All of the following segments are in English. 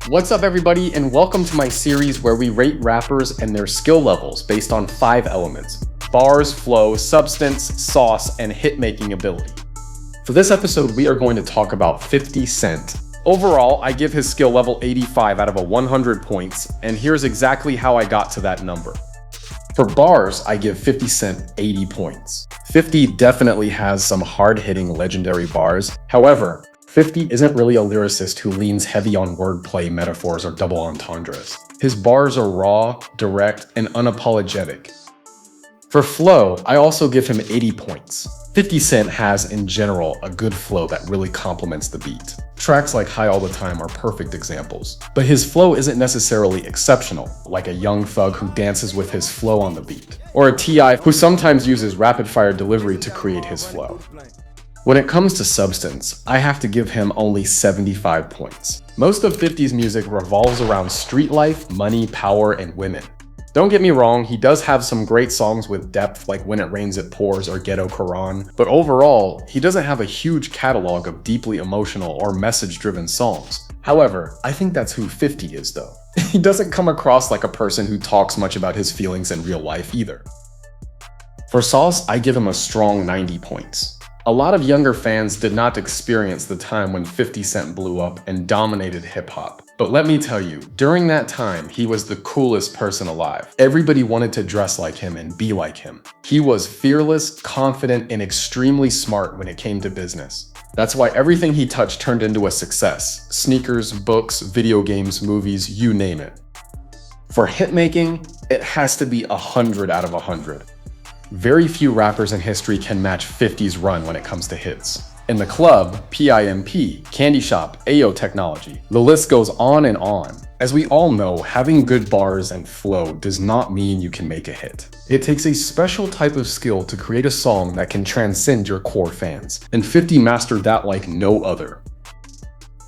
What's up everybody, and welcome to my series where we rate rappers and their skill levels based on 5 elements: bars, flow, substance, sauce, and hit-making ability. For this episode, we are going to talk about 50 Cent. Overall, I give his skill level 85 out of 100 points, and here's exactly how I got to that number. For bars, I give 50 Cent 80 points. 50 definitely has some hard-hitting legendary bars. However, 50 isn't really a lyricist who leans heavy on wordplay, metaphors, or double entendres. His bars are raw, direct, and unapologetic. For flow, I also give him 80 points. 50 Cent has, in general, a good flow that really complements the beat. Tracks like High All the Time are perfect examples. But his flow isn't necessarily exceptional, like a Young Thug who dances with his flow on the beat, or a T.I. who sometimes uses rapid-fire delivery to create his flow. When it comes to substance, I have to give him only 75 points. Most of 50's music revolves around street life, money, power, and women. Don't get me wrong, he does have some great songs with depth like When It Rains It Pours or Ghetto Quran, but overall, he doesn't have a huge catalog of deeply emotional or message-driven songs. However, I think that's who 50 is though. He doesn't come across like a person who talks much about his feelings in real life either. For sauce, I give him a strong 90 points. A lot of younger fans did not experience the time when 50 Cent blew up and dominated hip-hop. But let me tell you, during that time, he was the coolest person alive. Everybody wanted to dress like him and be like him. He was fearless, confident, and extremely smart when it came to business. That's why everything he touched turned into a success. Sneakers, books, video games, movies, you name it. For hit-making, it has to be 100 out of 100. Very few rappers in history can match 50's run when it comes to hits. In the club, PIMP, Candy Shop, Ayo Technology. The list goes on and on. As we all know, having good bars and flow does not mean you can make a hit. It takes a special type of skill to create a song that can transcend your core fans, and 50 mastered that like no other.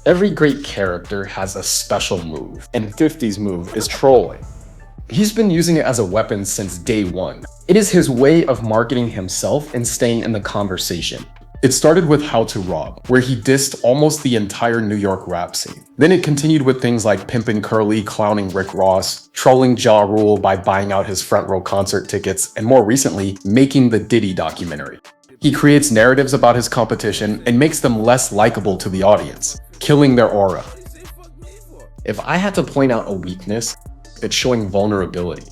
Every great character has a special move, and 50's move is trolling. He's been using it as a weapon since day one. It is his way of marketing himself and staying in the conversation. It started with How to Rob, where he dissed almost the entire New York rap scene. Then it continued with things like Pimpin' Curly clowning Rick Ross, trolling Ja Rule by buying out his front row concert tickets, and more recently, making the Diddy documentary. He creates narratives about his competition and makes them less likable to the audience, killing their aura. If I had to point out a weakness, it's showing vulnerability.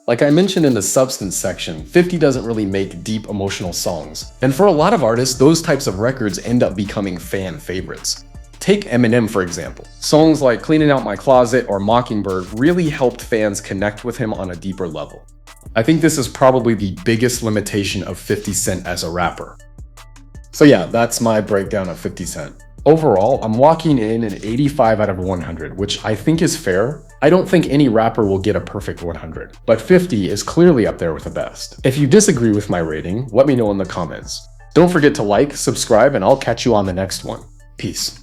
Like I mentioned in the substance section, 50 doesn't really make deep emotional songs. And for a lot of artists, those types of records end up becoming fan favorites. Take Eminem for example. Songs like Cleaning Out My Closet or Mockingbird really helped fans connect with him on a deeper level. I think this is probably the biggest limitation of 50 Cent as a rapper. So yeah, that's my breakdown of 50 Cent. Overall, I'm walking in an 85 out of 100, which I think is fair. I don't think any rapper will get a perfect 100, but 50 is clearly up there with the best. If you disagree with my rating, let me know in the comments. Don't forget to like, subscribe, and I'll catch you on the next one. Peace.